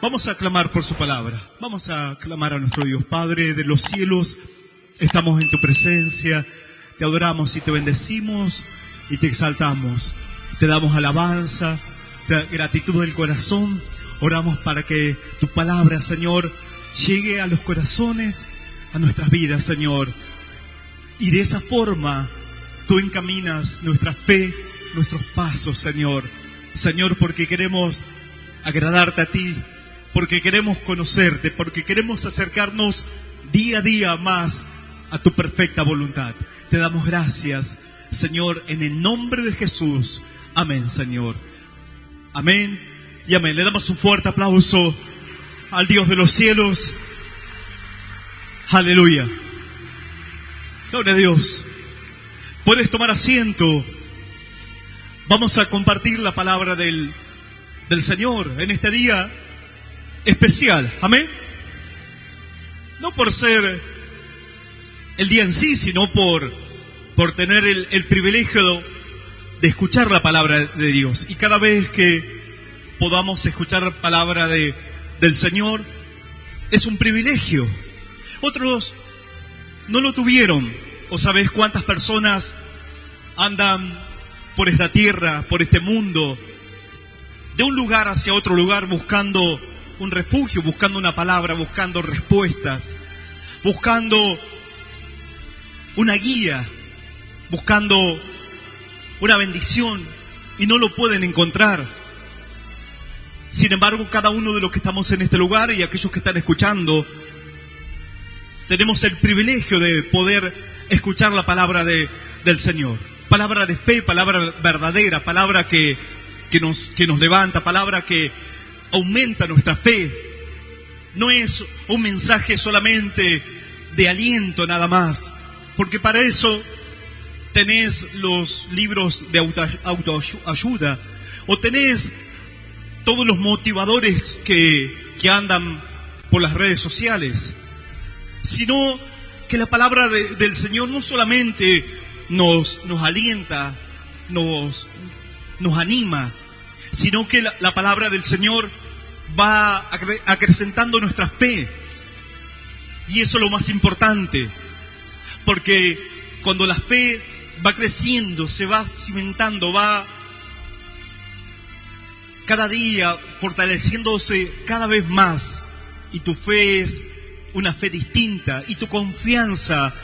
Vamos a clamar por su palabra. Vamos a clamar a nuestro Dios. Padre de los cielos, estamos en tu presencia. Te adoramos y te bendecimos y te exaltamos. Te damos alabanza, gratitud del corazón. Oramos para que tu palabra, Señor, llegue a los corazones, a nuestras vidas, Señor. Y de esa forma tú encaminas nuestra fe, nuestros pasos, Señor. Señor, porque queremos agradarte a ti, porque queremos conocerte, porque queremos acercarnos día a día más a tu perfecta voluntad. Te damos gracias, Señor, en el nombre de Jesús. Amén, Señor. Amén y amén. Le damos un fuerte aplauso al Dios de los cielos. Aleluya. Gloria a Dios. Puedes tomar asiento. Vamos a compartir la palabra del Señor en este día especial. Amén. No por ser el día en sí, sino por tener el privilegio de escuchar la palabra de Dios. Y cada vez que podamos escuchar la palabra del Señor, es un privilegio. Otros no lo tuvieron. ¿O sabes cuántas personas andan por esta tierra, por este mundo, de un lugar hacia otro lugar, buscando un refugio, buscando una palabra, buscando respuestas, buscando una guía, buscando una bendición, y no lo pueden encontrar? Sin embargo, cada uno de los que estamos en este lugar y aquellos que están escuchando, tenemos el privilegio de poder escuchar la palabra del Señor. Palabra de fe, palabra verdadera, palabra que nos levanta, palabra que aumenta nuestra fe. No es un mensaje solamente de aliento nada más, porque para eso tenés los libros de autoayuda, o tenés todos los motivadores que andan por las redes sociales, sino que la palabra del Señor no solamente nos alienta, nos anima, sino que la palabra del Señor va acrecentando nuestra fe. Y eso es lo más importante, porque cuando la fe va creciendo, se va cimentando, va cada día fortaleciéndose cada vez más, y tu fe es una fe distinta, y tu confianza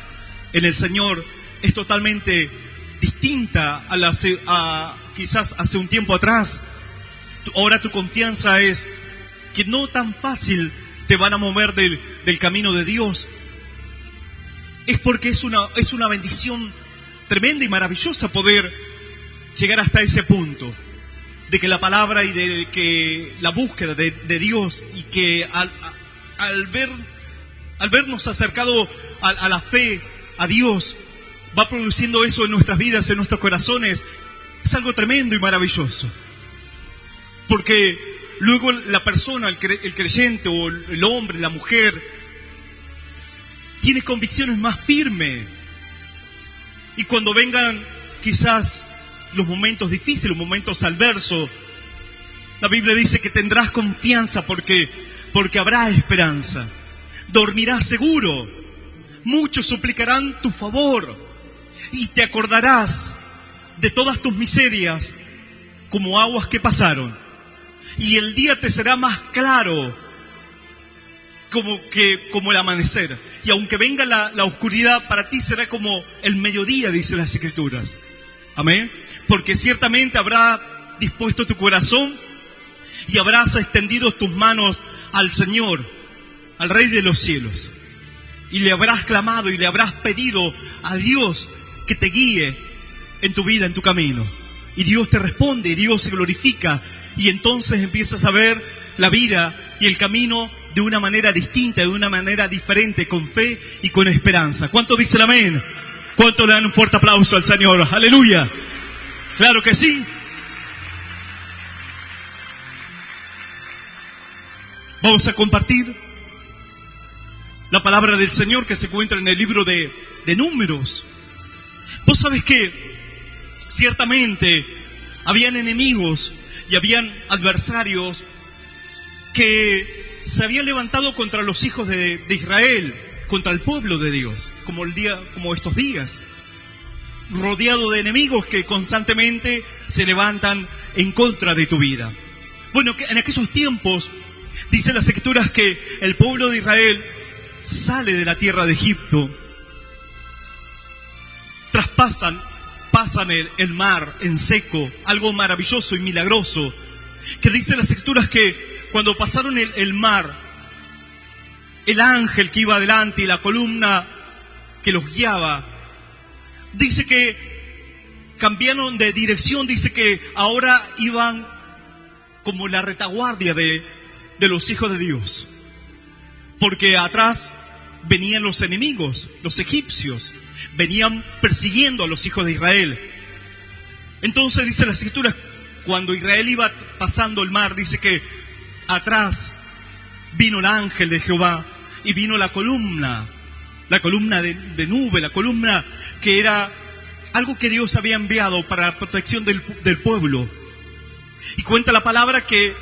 en el Señor es totalmente distinta a quizás hace un tiempo atrás. Ahora tu confianza es que no tan fácil te van a mover del camino de Dios. Es porque es una bendición tremenda y maravillosa poder llegar hasta ese punto, de que la palabra y de que la búsqueda de Dios, y que al vernos acercado a la fe, a Dios, va produciendo eso en nuestras vidas, en nuestros corazones. Es algo tremendo y maravilloso, porque luego la persona, el creyente o el hombre, la mujer, tiene convicciones más firmes, y cuando vengan quizás los momentos difíciles, los momentos adversos, la Biblia dice que tendrás confianza porque habrá esperanza. Dormirás seguro, muchos suplicarán tu favor, y te acordarás de todas tus miserias como aguas que pasaron, y el día te será más claro como el amanecer, y aunque venga la oscuridad, para ti será como el mediodía, dice las Escrituras. Amén. Porque ciertamente habrá dispuesto tu corazón y habrás extendido tus manos al Señor, al Rey de los cielos, y le habrás clamado y le habrás pedido a Dios que te guíe en tu vida, en tu camino. Y Dios te responde, y Dios se glorifica, y entonces empiezas a ver la vida y el camino de una manera distinta, de una manera diferente, con fe y con esperanza. ¿Cuánto dice el amén? ¿Cuánto le dan un fuerte aplauso al Señor? ¡Aleluya! ¡Claro que sí! Vamos a compartir la palabra del Señor que se encuentra en el libro de Números. Vos sabés que ciertamente habían enemigos y habían adversarios que se había levantado contra los hijos de Israel, contra el pueblo de Dios, como estos días, rodeado de enemigos que constantemente se levantan en contra de tu vida. Bueno, que en aquellos tiempos, dicen las Escrituras que el pueblo de Israel sale de la tierra de Egipto, pasan el mar en seco, algo maravilloso y milagroso, que dicen las Escrituras que cuando pasaron el mar, el ángel que iba adelante y la columna que los guiaba, dice que cambiaron de dirección, dice que ahora iban como la retaguardia de los hijos de Dios, porque atrás venían los enemigos, los egipcios, venían persiguiendo a los hijos de Israel. Entonces dice las Escrituras, cuando Israel iba pasando el mar, dice que atrás vino el ángel de Jehová y vino la columna de nube, la columna que era algo que Dios había enviado para la protección del pueblo. Y cuenta la palabra que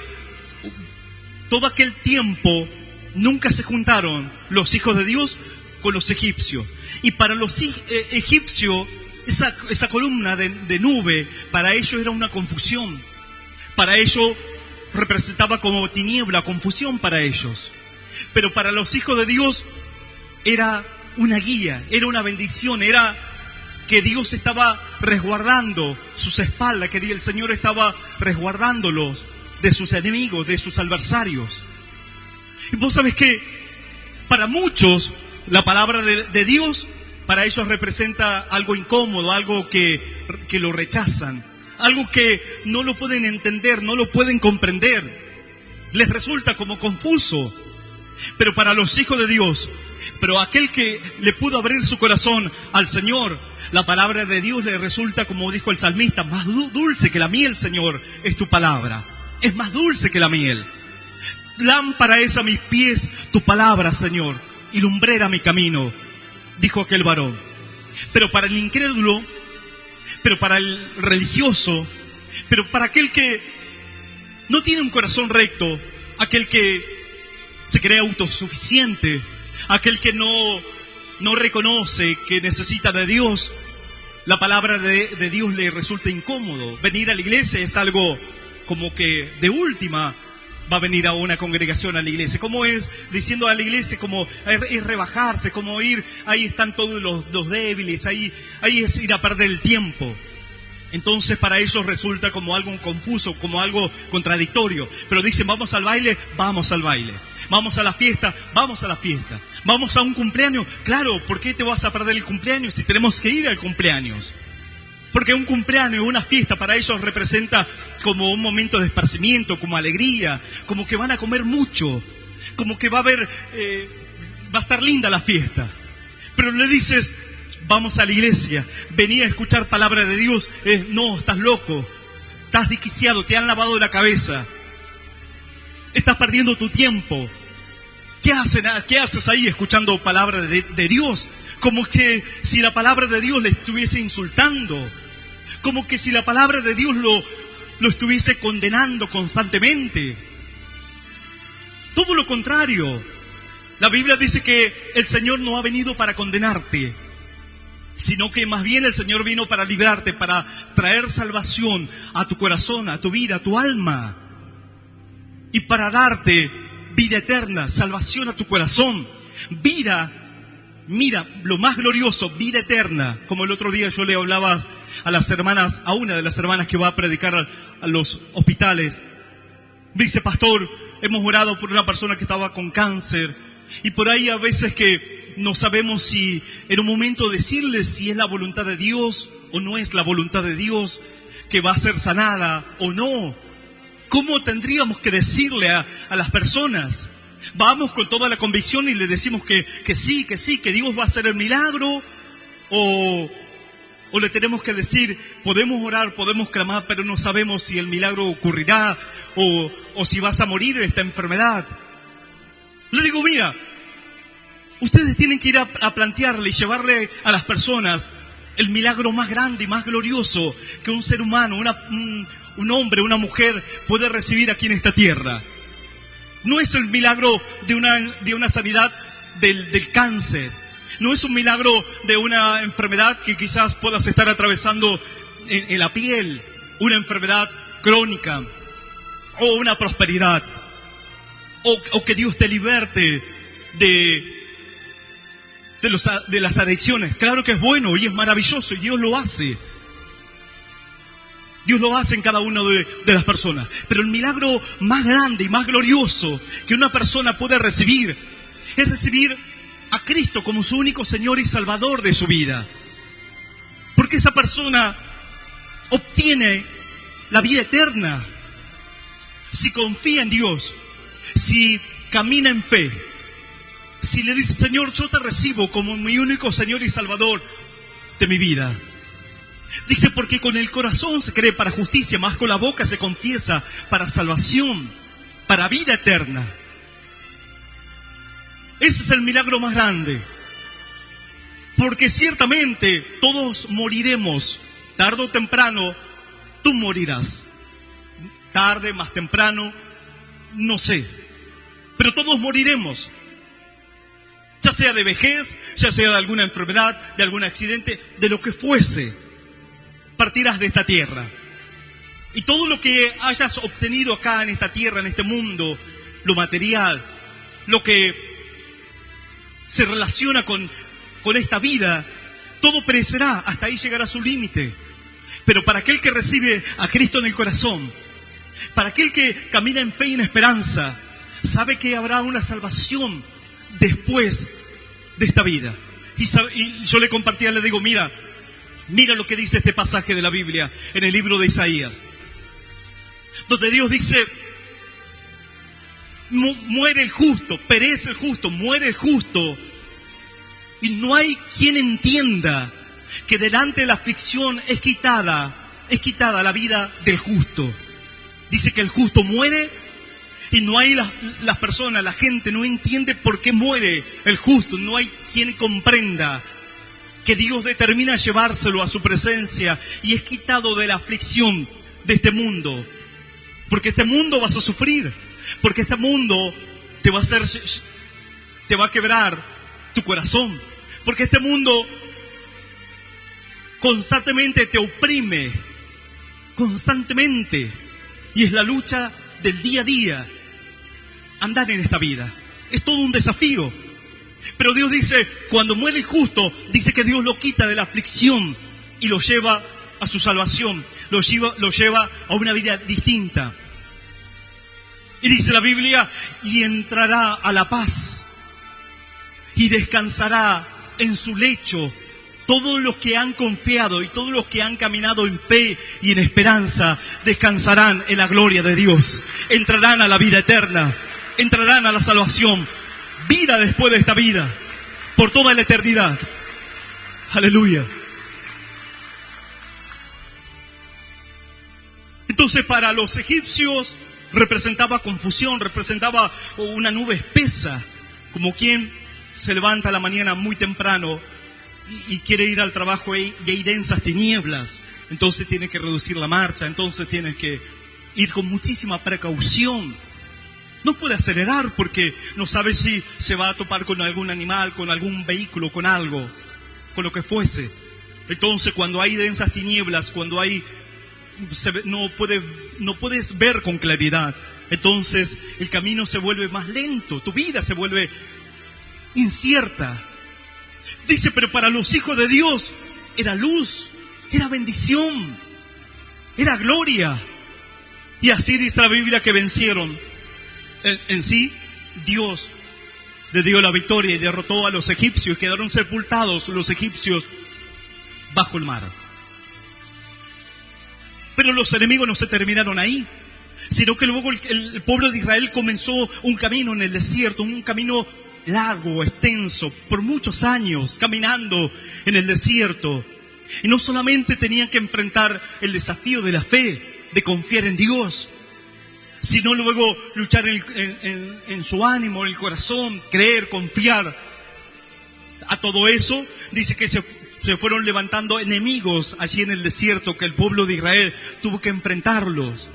todo aquel tiempo nunca se juntaron los hijos de Dios con los egipcios. Y para los egipcios, esa columna de nube, para ellos era una confusión. Para ellos representaba como tiniebla, confusión para ellos. Pero para los hijos de Dios era una guía, era una bendición, era que Dios estaba resguardando sus espaldas, que el Señor estaba resguardándolos de sus enemigos, de sus adversarios. Y vos sabés que para muchos la palabra de Dios, para ellos representa algo incómodo, algo que lo rechazan, algo que no lo pueden entender, no lo pueden comprender, les resulta como confuso. Pero para los hijos de Dios, pero aquel que le pudo abrir su corazón al Señor, la palabra de Dios le resulta, como dijo el salmista, más dulce que la miel, Señor, es tu palabra. Es más dulce que la miel. Lámpara es a mis pies tu palabra, Señor, y lumbrera mi camino, dijo aquel varón. Pero para el incrédulo, pero para el religioso, pero para aquel que no tiene un corazón recto, aquel que se cree autosuficiente, aquel que no reconoce que necesita de Dios, la palabra de Dios le resulta incómodo. Venir a la iglesia es algo como que de última va a venir a una congregación a la iglesia. ¿Cómo es? Diciendo a la iglesia como es rebajarse, como ir, ahí están todos los débiles, ahí es ir a perder el tiempo. Entonces para ellos resulta como algo confuso, como algo contradictorio. Pero dicen, vamos al baile, vamos al baile. Vamos a la fiesta, vamos a la fiesta. Vamos a un cumpleaños, claro, ¿por qué te vas a perder el cumpleaños si tenemos que ir al cumpleaños? Porque un cumpleaños, una fiesta para ellos representa como un momento de esparcimiento, como alegría, como que van a comer mucho, como que va a estar linda la fiesta. Pero le dices, vamos a la iglesia, vení a escuchar palabra de Dios, no, estás loco, estás desquiciado, te han lavado la cabeza, estás perdiendo tu tiempo. ¿Qué haces ahí escuchando palabra de Dios? Como que si la palabra de Dios le estuviese insultando, como que si la palabra de Dios lo estuviese condenando constantemente. Todo lo contrario. La Biblia dice que el Señor no ha venido para condenarte, sino que más bien el Señor vino para librarte, para traer salvación a tu corazón, a tu vida, a tu alma, y para darte vida eterna, salvación a tu corazón, vida, mira, lo más glorioso, vida eterna. Como el otro día yo le hablaba a las hermanas, a una de las hermanas que va a predicar a los hospitales. Me dice, pastor, hemos orado por una persona que estaba con cáncer, y por ahí a veces que no sabemos si en un momento decirle si es la voluntad de Dios o no es la voluntad de Dios, que va a ser sanada o no. ¿Cómo tendríamos que decirle a las personas? ¿Vamos con toda la convicción y le decimos que sí, que Dios va a hacer el milagro? ¿O le tenemos que decir, podemos orar, podemos clamar, pero no sabemos si el milagro ocurrirá o si vas a morir de esta enfermedad? Le digo, mira, ustedes tienen que ir a plantearle y llevarle a las personas el milagro más grande y más glorioso que un ser humano, un hombre, una mujer puede recibir aquí en esta tierra. No es el milagro de una sanidad del cáncer. No es un milagro de una enfermedad que quizás puedas estar atravesando en la piel, una enfermedad crónica, o una prosperidad, o que Dios te liberte de las adicciones. Claro que es bueno y es maravilloso y Dios lo hace. Dios lo hace en cada una de las personas. Pero el milagro más grande y más glorioso que una persona puede recibir es recibir a Cristo como su único Señor y Salvador de su vida. Porque esa persona obtiene la vida eterna si confía en Dios, si camina en fe, si le dice: Señor, yo te recibo como mi único Señor y Salvador de mi vida. Dice: porque con el corazón se cree para justicia, más con la boca se confiesa para salvación, para vida eterna. Ese es el milagro más grande. Porque ciertamente todos moriremos, tarde o temprano. Tú morirás, tarde, más temprano, no sé, pero todos moriremos, ya sea de vejez, ya sea de alguna enfermedad, de algún accidente, de lo que fuese. Partirás de esta tierra. Y todo lo que hayas obtenido acá en esta tierra, en este mundo, lo material, lo que se relaciona con esta vida, todo perecerá, hasta ahí llegará su límite. Pero para aquel que recibe a Cristo en el corazón, para aquel que camina en fe y en esperanza, sabe que habrá una salvación después de esta vida. Y yo le compartía, le digo: mira lo que dice este pasaje de la Biblia en el libro de Isaías, donde Dios dice: muere el justo, perece el justo, muere el justo, y no hay quien entienda que delante de la aflicción es quitada la vida del justo. Dice que el justo muere y no hay las personas, la gente no entiende por qué muere el justo. No hay quien comprenda que Dios determina llevárselo a su presencia y es quitado de la aflicción de este mundo. Porque este mundo vas a sufrir, porque este mundo te va a quebrar tu corazón, porque este mundo constantemente te oprime, constantemente, y es la lucha del día a día, andar en esta vida. Es todo un desafío. Pero Dios dice, cuando muere el justo, dice que Dios lo quita de la aflicción y lo lleva a su salvación, lo lleva a una vida distinta. Y dice la Biblia: y entrará a la paz y descansará en su lecho. Todos los que han confiado y todos los que han caminado en fe y en esperanza descansarán en la gloria de Dios. Entrarán a la vida eterna, entrarán a la salvación, vida después de esta vida, por toda la eternidad. Aleluya. Entonces, para los egipcios representaba confusión, representaba una nube espesa, como quien se levanta a la mañana muy temprano y quiere ir al trabajo y hay densas tinieblas. Entonces tiene que reducir la marcha, entonces tiene que ir con muchísima precaución. No puede acelerar porque no sabe si se va a topar con algún animal, con algún vehículo, con algo, con lo que fuese. Entonces, cuando hay densas tinieblas, cuando no puedes ver con claridad, entonces el camino se vuelve más lento, tu vida se vuelve incierta. Dice, pero para los hijos de Dios era luz, era bendición, era gloria. Y así dice la Biblia que vencieron. En sí, Dios le dio la victoria y derrotó a los egipcios. Quedaron sepultados los egipcios bajo el mar. Pero los enemigos no se terminaron ahí, sino que luego el pueblo de Israel comenzó un camino en el desierto, un camino largo, extenso, por muchos años, caminando en el desierto. Y no solamente tenían que enfrentar el desafío de la fe, de confiar en Dios, sino luego luchar en su ánimo, en el corazón, creer, confiar. A todo eso, dice que se fueron levantando enemigos allí en el desierto, que el pueblo de Israel tuvo que enfrentarlos.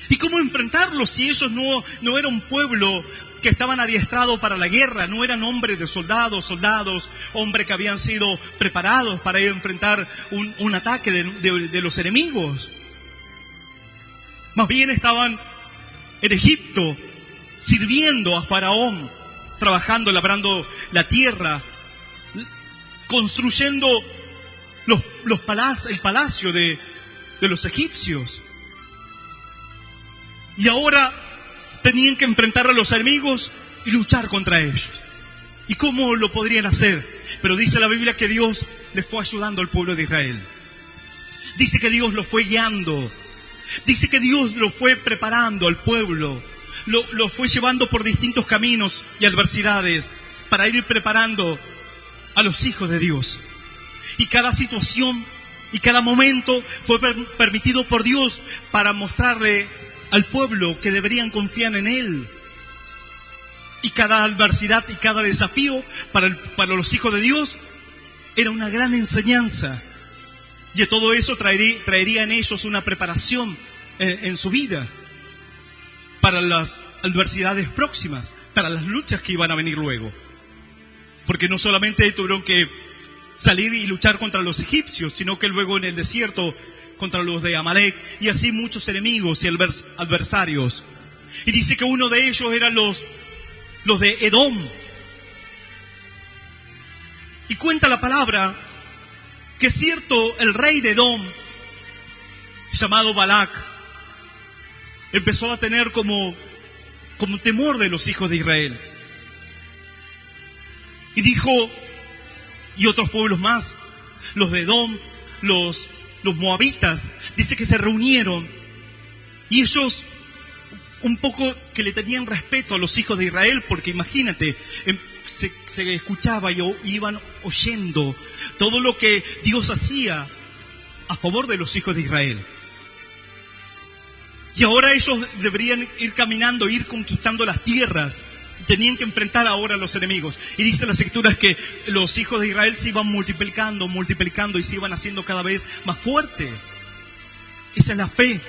¿Y cómo enfrentarlos si ellos no eran un pueblo que estaban adiestrados para la guerra? No eran hombres de soldados, hombres que habían sido preparados para enfrentar un ataque de los enemigos. Más bien estaban en Egipto sirviendo a Faraón, trabajando, labrando la tierra, construyendo el palacio de los egipcios. Y ahora tenían que enfrentar a los enemigos y luchar contra ellos. ¿Y cómo lo podrían hacer? Pero dice la Biblia que Dios les fue ayudando al pueblo de Israel. Dice que Dios lo fue guiando. Dice que Dios lo fue preparando al pueblo. Lo fue llevando por distintos caminos y adversidades para ir preparando a los hijos de Dios. Y cada situación y cada momento fue permitido por Dios para mostrarle al pueblo que deberían confiar en Él. Y cada adversidad y cada desafío para los hijos de Dios era una gran enseñanza. Y todo eso traería en ellos una preparación en su vida para las adversidades próximas, para las luchas que iban a venir luego. Porque no solamente tuvieron que salir y luchar contra los egipcios, sino que luego en el desierto contra los de Amalek, y así muchos enemigos y adversarios. Y dice que uno de ellos eran los de Edom. Y cuenta la palabra que cierto, el rey de Edom, llamado Balac, empezó a tener como temor de los hijos de Israel. Y dijo, y otros pueblos más, los de Edom, los moabitas, dice que se reunieron y ellos un poco que le tenían respeto a los hijos de Israel, porque imagínate, se escuchaba y iban oyendo todo lo que Dios hacía a favor de los hijos de Israel. Y ahora ellos deberían ir caminando, ir conquistando las tierras. Tenían que enfrentar ahora a los enemigos. Y dice las escrituras que los hijos de Israel se iban multiplicando y se iban haciendo cada vez más fuerte. Esa es la fe.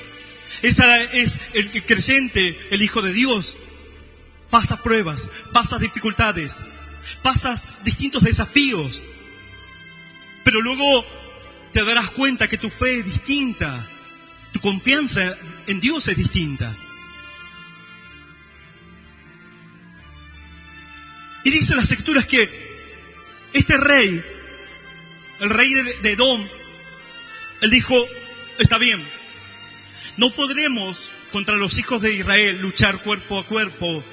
Esa es el creyente, el hijo de Dios. Pasas pruebas, pasas dificultades, pasas distintos desafíos. Pero luego te darás cuenta que tu fe es distinta. Tu confianza en Dios es distinta. Y dice las escrituras que este rey, el rey de Edom, él dijo, está bien, no podremos contra los hijos de Israel luchar cuerpo a cuerpo,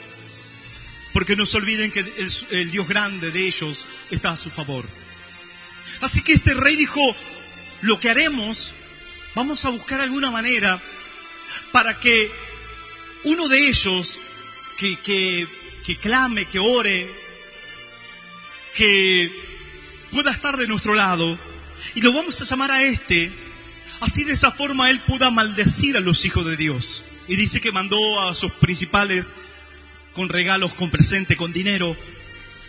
porque no se olviden que el Dios grande de ellos está a su favor. Así que este rey dijo, lo que haremos, vamos a buscar alguna manera para que uno de ellos que clame, que ore, que pueda estar de nuestro lado, y lo vamos a llamar a este, así de esa forma él pueda maldecir a los hijos de Dios. Y dice que mandó a sus principales con regalos, con presente, con dinero,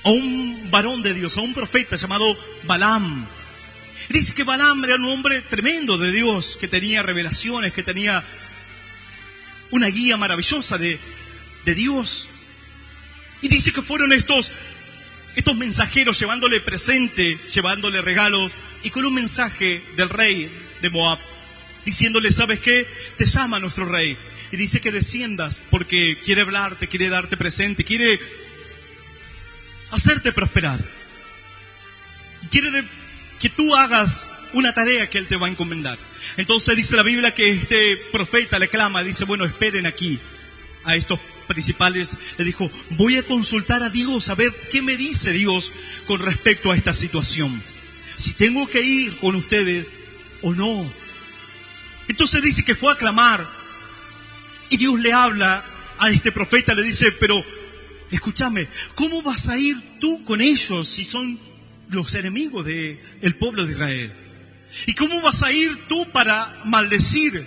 a un varón de Dios, a un profeta llamado Balaam. Y dice que Balaam era un hombre tremendo de Dios, que tenía revelaciones, que tenía una guía maravillosa de Dios. Y dice que fueron estos mensajeros llevándole presente, llevándole regalos, y con un mensaje del rey de Moab, diciéndole, ¿sabes qué? Te llama nuestro rey. Y dice que desciendas porque quiere hablarte, quiere darte presente, quiere hacerte prosperar. Quiere que tú hagas una tarea que él te va a encomendar. Entonces dice la Biblia que este profeta le clama, dice, bueno, esperen aquí a estos principales. Le dijo, voy a consultar a Dios, a ver qué me dice Dios con respecto a esta situación. Si tengo que ir con ustedes o no. Entonces dice que fue a clamar y Dios le habla a este profeta, le dice, pero escúchame, ¿cómo vas a ir tú con ellos si son los enemigos del pueblo de Israel? ¿Y cómo vas a ir tú para maldecir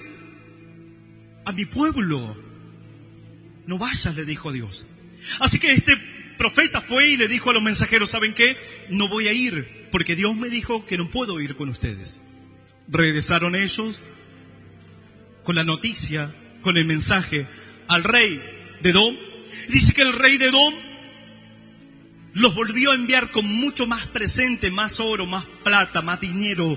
a mi pueblo? No vayas, le dijo Dios. Así que este profeta fue y le dijo a los mensajeros, ¿saben qué? No voy a ir, porque Dios me dijo que no puedo ir con ustedes. Regresaron ellos con la noticia, con el mensaje al rey de Edom. Dice que el rey de Edom los volvió a enviar con mucho más presente, más oro, más plata, más dinero.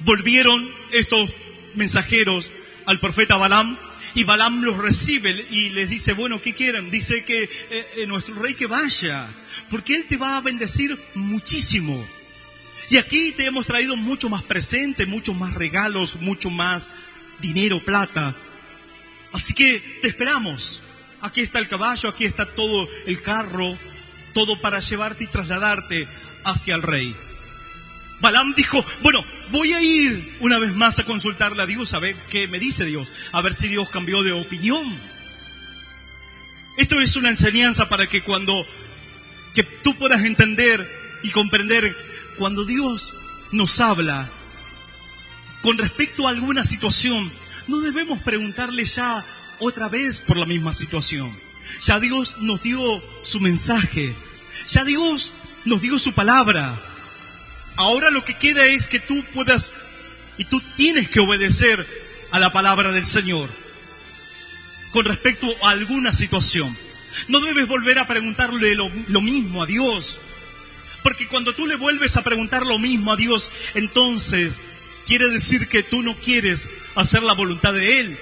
Volvieron estos mensajeros al profeta Balaam, y Balaam los recibe y les dice, bueno, ¿qué quieren? Dice que nuestro rey que vaya, porque él te va a bendecir muchísimo. Y aquí te hemos traído mucho más presente, muchos más regalos, mucho más dinero, plata. Así que te esperamos. Aquí está el caballo, aquí está todo el carro, todo para llevarte y trasladarte hacia el rey. Balaam dijo, bueno, voy a ir una vez más a consultarle a Dios, a ver qué me dice Dios, a ver si Dios cambió de opinión. Esto es una enseñanza para que que tú puedas entender y comprender cuando Dios nos habla con respecto a alguna situación. No debemos preguntarle ya otra vez por la misma situación. Ya Dios nos dio su mensaje, ya Dios nos dio su palabra. Ahora lo que queda es que tú puedas, y tú tienes que obedecer a la palabra del Señor con respecto a alguna situación. No debes volver a preguntarle lo mismo a Dios, porque cuando tú le vuelves a preguntar lo mismo a Dios, entonces quiere decir que tú no quieres hacer la voluntad de Él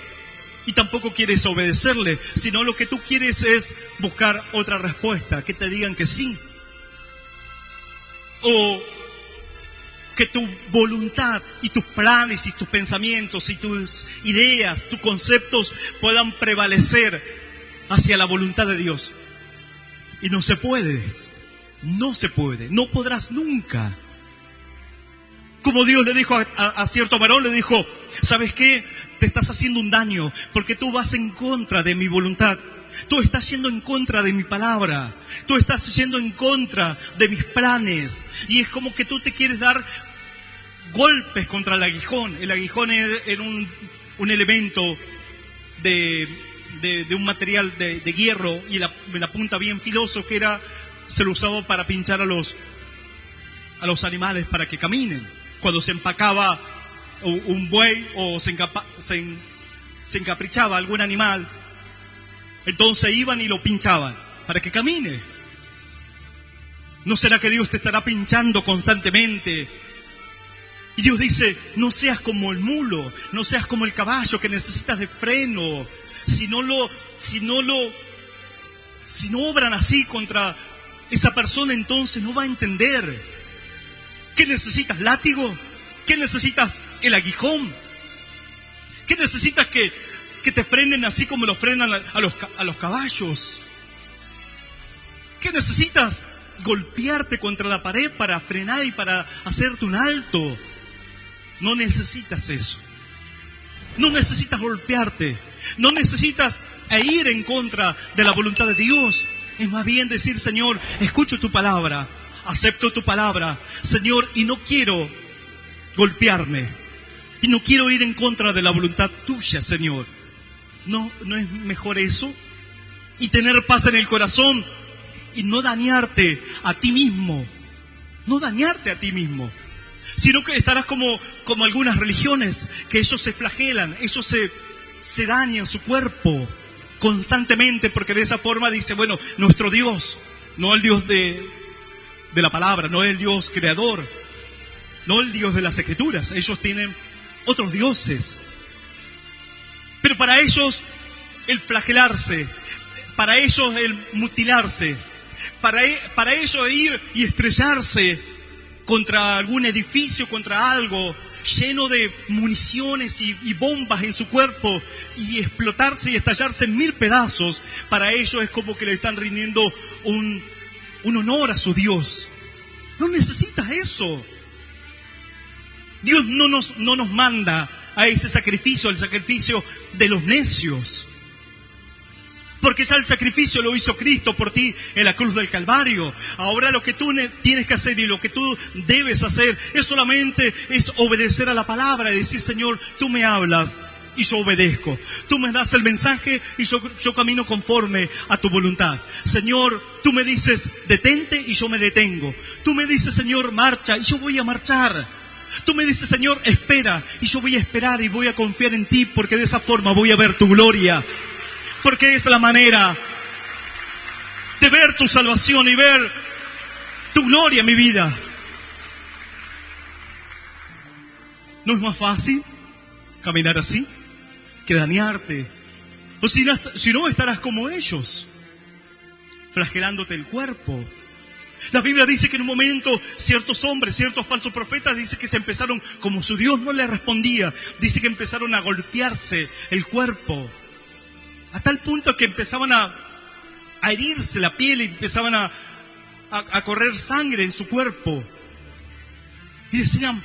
y tampoco quieres obedecerle, sino lo que tú quieres es buscar otra respuesta, que te digan que sí, o que tu voluntad y tus planes y tus pensamientos y tus ideas, tus conceptos puedan prevalecer hacia la voluntad de Dios. Y no se puede, no podrás nunca. Como Dios le dijo a cierto varón, le dijo, ¿sabes qué? Te estás haciendo un daño porque tú vas en contra de mi voluntad. Tú estás yendo en contra de mi palabra. Tú estás yendo en contra de mis planes. Y es como que tú te quieres dar golpes contra el aguijón. El aguijón era un elemento de un material de hierro y la punta bien filoso que se lo usaba para pinchar a los animales para que caminen. Cuando se empacaba un buey o se encaprichaba algún animal, entonces iban y lo pinchaban para que camine. ¿No será que Dios te estará pinchando constantemente? Y Dios dice, no seas como el mulo, no seas como el caballo que necesitas de freno. Si no obran así contra esa persona, entonces no va a entender. ¿Qué necesitas? ¿Látigo? ¿Qué necesitas? El aguijón. ¿Qué necesitas? Que te frenen así como lo frenan a los caballos. ¿Qué necesitas? Golpearte contra la pared para frenar y para hacerte un alto. No necesitas eso. No necesitas golpearte. No necesitas ir en contra de la voluntad de Dios. Es más bien decir, Señor, escucho tu palabra, acepto tu palabra, Señor, y no quiero golpearme. Y no quiero ir en contra de la voluntad tuya, Señor. ¿No es mejor eso? Y tener paz en el corazón y no dañarte a ti mismo. No dañarte a ti mismo. Sino que estarás como algunas religiones, que ellos se flagelan, ellos se dañan su cuerpo constantemente, porque de esa forma dice, bueno, nuestro Dios, no el Dios de la palabra, no el Dios creador, no el Dios de las Escrituras, ellos tienen otros dioses. Pero para ellos el flagelarse, para ellos el mutilarse, para ellos ir y estrellarse contra algún edificio, contra algo lleno de municiones y bombas en su cuerpo y explotarse y estallarse en 1000 pedazos, para ellos es como que le están rindiendo un honor a su Dios. No necesitas eso. Dios no nos manda a ese sacrificio, el sacrificio de los necios. Porque ya el sacrificio lo hizo Cristo por ti en la cruz del Calvario. Ahora lo que tú tienes que hacer y lo que tú debes hacer es obedecer a la palabra y decir, Señor, tú me hablas y yo obedezco. Tú me das el mensaje y yo camino conforme a tu voluntad. Señor, tú me dices, detente y yo me detengo. Tú me dices, Señor, marcha y yo voy a marchar. Tú me dices, Señor, espera, y yo voy a esperar y voy a confiar en ti, porque de esa forma voy a ver tu gloria, porque es la manera de ver tu salvación y ver tu gloria en mi vida. ¿No es más fácil caminar así que dañarte? O si no estarás como ellos, flagelándote el cuerpo. La Biblia dice que en un momento ciertos hombres, ciertos falsos profetas, dice que se empezaron, como su Dios no le respondía, dice que empezaron a golpearse el cuerpo, a tal punto que empezaban a herirse la piel y empezaban a correr sangre en su cuerpo. Y decían,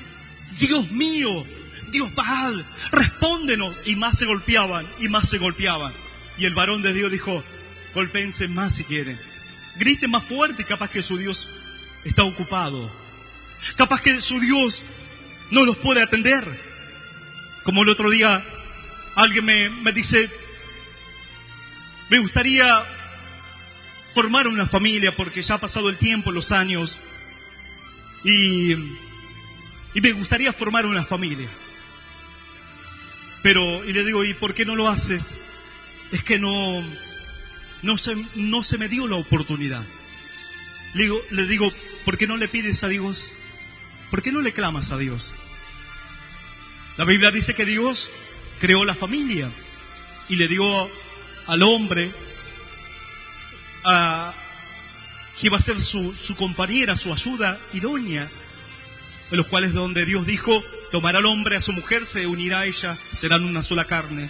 Dios mío, Dios Baal, respóndenos. Y más se golpeaban, y más se golpeaban. Y el varón de Dios dijo, golpéense más si quieren. Griten más fuerte, capaz que su Dios está ocupado. Capaz que su Dios no los puede atender. Como el otro día alguien me dice, me gustaría formar una familia porque ya ha pasado el tiempo, los años, y me gustaría formar una familia. Y le digo, ¿y por qué no lo haces? Es que no se me dio la oportunidad. Le digo, ¿por qué no le pides a Dios? ¿Por qué no le clamas a Dios? La Biblia dice que Dios creó la familia y le dio al hombre que iba a ser su compañera, su ayuda idónea, en los cuales donde Dios dijo, tomará al hombre a su mujer, se unirá a ella, serán una sola carne,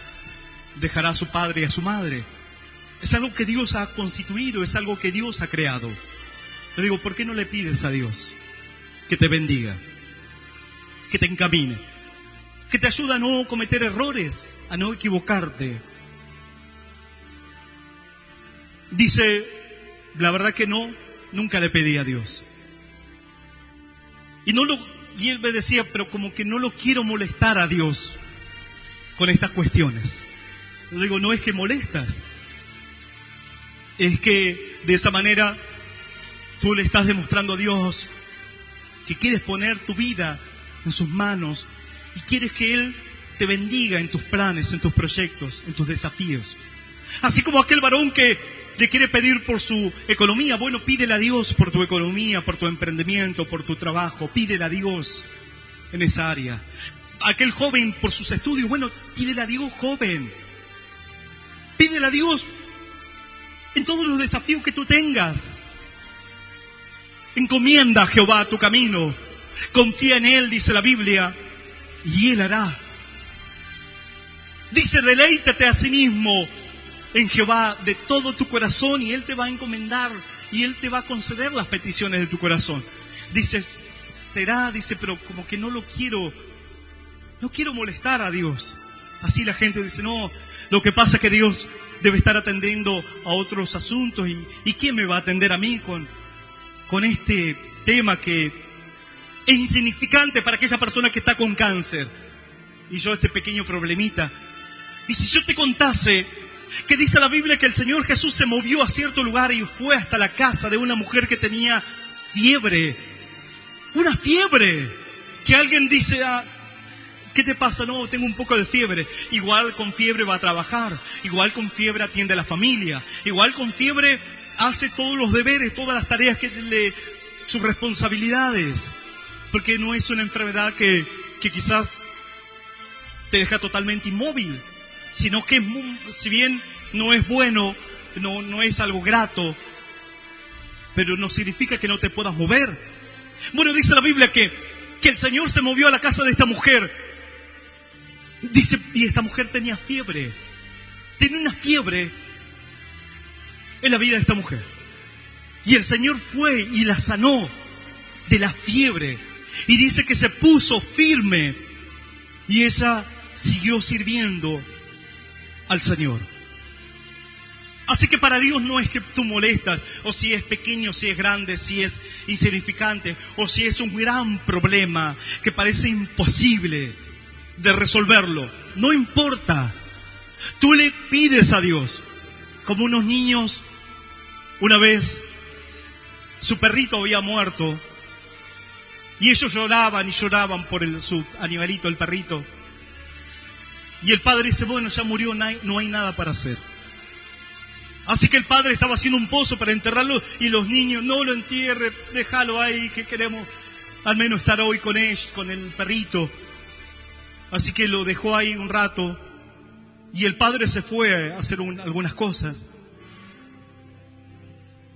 dejará a su padre y a su madre. Es algo que Dios ha constituido, es algo que Dios ha creado. Le digo, ¿por qué no le pides a Dios que te bendiga, que te encamine, que te ayude a no cometer errores, a no equivocarte? Dice, la verdad que no, nunca le pedí a Dios. Y él me decía, pero como que no lo quiero molestar a Dios con estas cuestiones. Le digo, no es que molestas, es que de esa manera tú le estás demostrando a Dios que quieres poner tu vida en sus manos y quieres que Él te bendiga en tus planes, en tus proyectos, en tus desafíos. Así como aquel varón que le quiere pedir por su economía, bueno, pídele a Dios por tu economía, por tu emprendimiento, por tu trabajo, pídele a Dios en esa área. Aquel joven por sus estudios, bueno, pídele a Dios, joven. Pídele a Dios en todos los desafíos que tú tengas. Encomienda a Jehová tu camino. Confía en Él, dice la Biblia, y Él hará. Dice, deleítate a sí mismo en Jehová de todo tu corazón y Él te va a encomendar y Él te va a conceder las peticiones de tu corazón. Dices, dice, pero como que no quiero molestar a Dios. Así la gente dice, no, lo que pasa es que Dios debe estar atendiendo a otros asuntos y ¿quién me va a atender a mí con este tema que es insignificante para aquella persona que está con cáncer? Y yo este pequeño problemita. Y si yo te contase que dice la Biblia que el Señor Jesús se movió a cierto lugar y fue hasta la casa de una mujer que tenía fiebre. Una fiebre. Que alguien dice, ¿qué te pasa? No, tengo un poco de fiebre. Igual con fiebre va a trabajar. Igual con fiebre atiende a la familia. Igual con fiebre hace todos los deberes, todas las tareas sus responsabilidades. Porque no es una enfermedad que quizás te deja totalmente inmóvil, sino que si bien no es bueno, no es algo grato, pero no significa que no te puedas mover. Bueno, dice la Biblia que el Señor se movió a la casa de esta mujer. Dice, y esta mujer tenía fiebre. Tenía una fiebre en la vida de esta mujer. Y el Señor fue y la sanó de la fiebre. Y dice que se puso firme y ella siguió sirviendo al Señor. Así que para Dios no es que tú molestas, o si es pequeño, si es grande, si es insignificante, o si es un gran problema que parece imposible de resolverlo. No importa. Tú le pides a Dios. Como unos niños, una vez su perrito había muerto Y ellos lloraban y lloraban por su animalito, el perrito. Y el padre dice, bueno, ya murió, no hay nada para hacer. Así que el padre estaba haciendo un pozo para enterrarlo y los niños, no lo entierre, déjalo ahí, que queremos al menos estar hoy con él, con el perrito. Así que lo dejó ahí un rato y el padre se fue a hacer algunas cosas.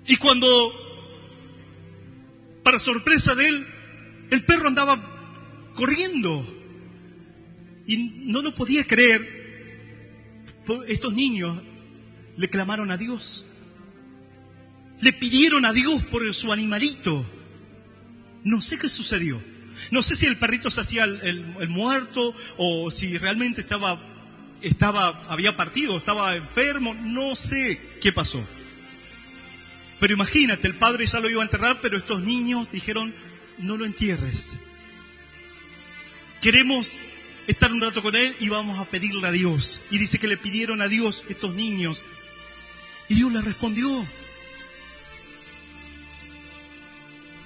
Y cuando, para sorpresa de él, el perro andaba corriendo y no lo podía creer. Estos niños le clamaron a Dios, le pidieron a Dios por su animalito. No sé qué sucedió. No sé si el perrito se hacía el muerto o si realmente había partido, estaba enfermo. No sé qué pasó. Pero imagínate, el padre ya lo iba a enterrar, pero estos niños dijeron, no lo entierres. Queremos estar un rato con él y vamos a pedirle a Dios. Y dice que le pidieron a Dios estos niños. Y Dios le respondió.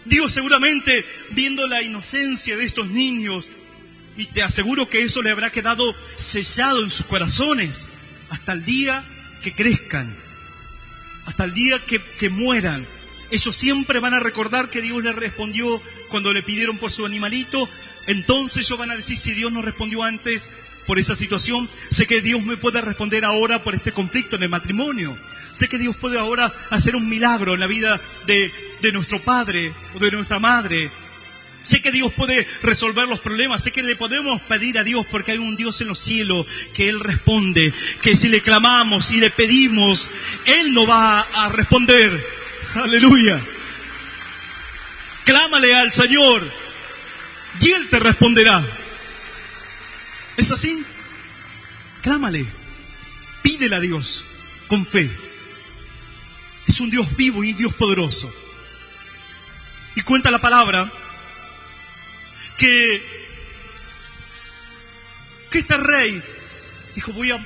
Dios seguramente, viendo la inocencia de estos niños, y te aseguro que eso le habrá quedado sellado en sus corazones hasta el día que crezcan, hasta el día que mueran. Ellos siempre van a recordar que Dios les respondió cuando le pidieron por su animalito. Entonces ellos van a decir, si Dios no respondió antes por esa situación, sé que Dios me puede responder ahora por este conflicto en el matrimonio. Sé que Dios puede ahora hacer un milagro en la vida de nuestro padre o de nuestra madre. Sé que Dios puede resolver los problemas. Sé que le podemos pedir a Dios porque hay un Dios en los cielos que Él responde. Que si le clamamos, si le pedimos, Él no va a responder. Aleluya. Clámale al Señor y Él te responderá. ¿Es así? Clámale. Pídele a Dios con fe. Es un Dios vivo y un Dios poderoso. Y cuenta la palabra que este rey dijo, voy a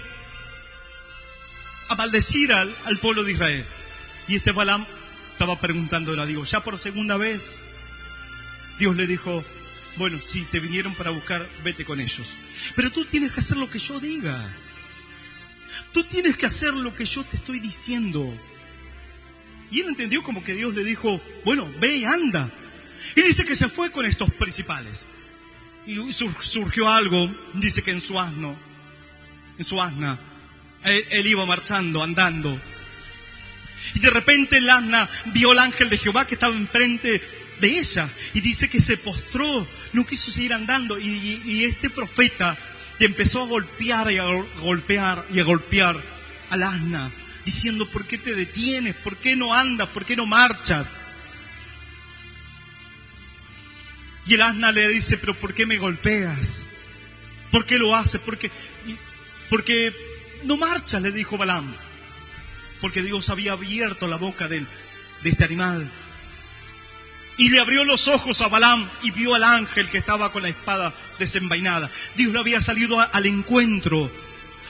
maldecir al pueblo de Israel. Y este Balaam estaba preguntándole a Dios, ya por segunda vez. Dios le dijo, bueno, si te vinieron para buscar, vete con ellos. Pero tú tienes que hacer lo que yo diga. Tú tienes que hacer lo que yo te estoy diciendo. Y él entendió como que Dios le dijo, bueno, ve y anda. Y dice que se fue con estos principales. Y surgió algo, dice que en su asna, él iba marchando, andando. Y de repente el asna vio al ángel de Jehová que estaba enfrente de ella. Y dice que se postró, no quiso seguir andando. Y este profeta empezó a golpear y a golpear y a golpear al asna, diciendo, ¿por qué te detienes? ¿Por qué no andas? ¿Por qué no marchas? Y el asna le dice, ¿pero por qué me golpeas? ¿Por qué lo haces? Porque no marchas, le dijo Balaam. Porque Dios había abierto la boca de este animal. Y le abrió los ojos a Balaam y vio al ángel que estaba con la espada desenvainada. Dios le había salido al encuentro,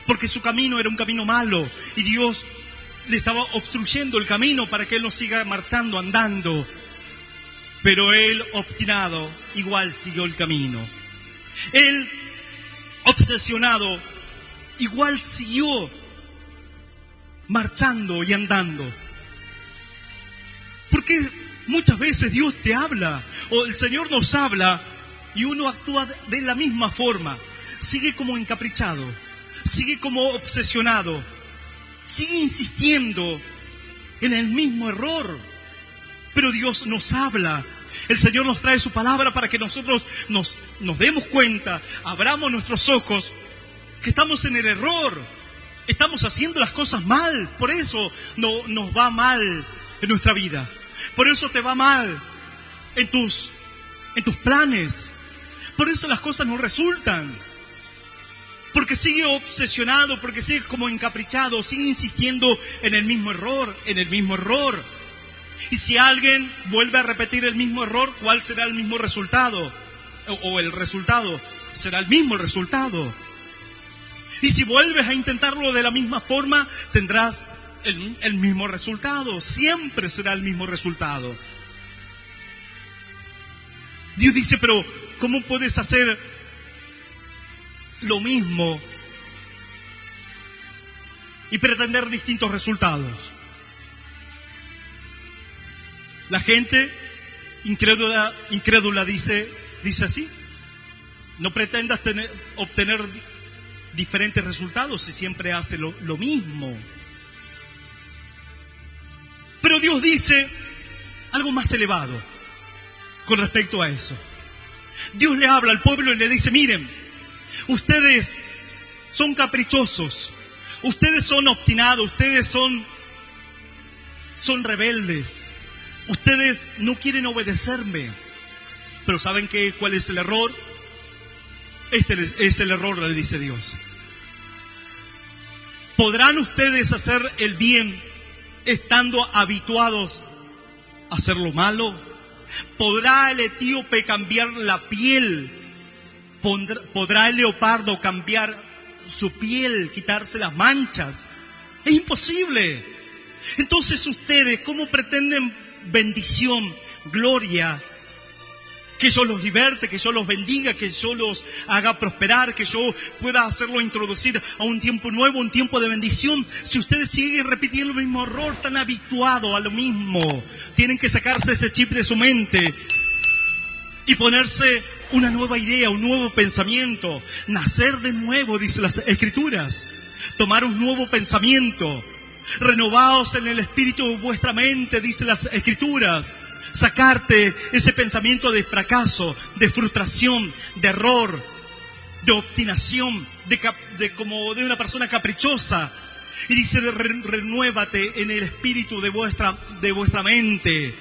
porque su camino era un camino malo. Y Dios le estaba obstruyendo el camino para que él no siga marchando, andando. Pero él, obstinado, igual siguió el camino. Él, obsesionado, igual siguió marchando y andando. Porque muchas veces Dios te habla, o el Señor nos habla, y uno actúa de la misma forma. Sigue como encaprichado, sigue como obsesionado, sigue insistiendo en el mismo error. Pero Dios nos habla. El Señor nos trae su palabra para que nosotros nos demos cuenta, abramos nuestros ojos, que estamos en el error, estamos haciendo las cosas mal. Por eso nos va mal en nuestra vida. Por eso te va mal en tus planes. Por eso las cosas no resultan. Porque sigue obsesionado, porque sigue como encaprichado, sigue insistiendo en el mismo error, Y si alguien vuelve a repetir el mismo error, ¿cuál será el mismo resultado? O el resultado será el mismo resultado. Y si vuelves a intentarlo de la misma forma, tendrás el mismo resultado. Siempre será el mismo resultado. Dios dice, pero ¿cómo puedes hacer lo mismo y pretender distintos resultados? La gente incrédula dice así: no pretendas obtener diferentes resultados si siempre hace lo mismo. Pero Dios dice algo más elevado con respecto a eso. Dios le habla al pueblo y le dice: miren, ustedes son caprichosos, ustedes son obstinados, ustedes son rebeldes, ustedes no quieren obedecerme. Pero ¿saben cuál es el error? Este es el error, le dice Dios. ¿Podrán ustedes hacer el bien estando habituados a hacer lo malo? ¿Podrá el etíope cambiar la piel? ¿Podrá el leopardo cambiar su piel, quitarse las manchas? Es imposible. Entonces ustedes, ¿cómo pretenden bendición, gloria? Que yo los liberte, que yo los bendiga, que yo los haga prosperar, que yo pueda hacerlo introducir a un tiempo nuevo, un tiempo de bendición. Si ustedes siguen repitiendo el mismo error, están habituados a lo mismo. Tienen que sacarse ese chip de su mente y ponerse una nueva idea, un nuevo pensamiento. Nacer de nuevo, dice las Escrituras. Tomar un nuevo pensamiento. Renovaos en el espíritu de vuestra mente, dice las Escrituras. Sacarte ese pensamiento de fracaso, de frustración, de error, de obstinación, como de una persona caprichosa. Y dice, renuévate en el espíritu de vuestra mente.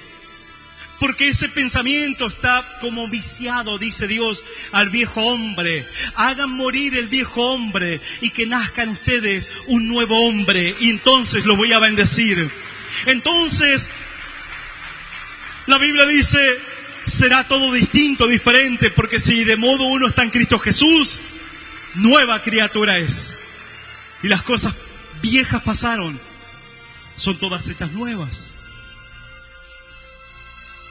Porque ese pensamiento está como viciado, dice Dios, al viejo hombre. Hagan morir el viejo hombre y que nazcan ustedes un nuevo hombre. Y entonces lo voy a bendecir. Entonces, la Biblia dice, será todo distinto, diferente, porque si de modo uno está en Cristo Jesús, nueva criatura es. Y las cosas viejas pasaron, son todas hechas nuevas.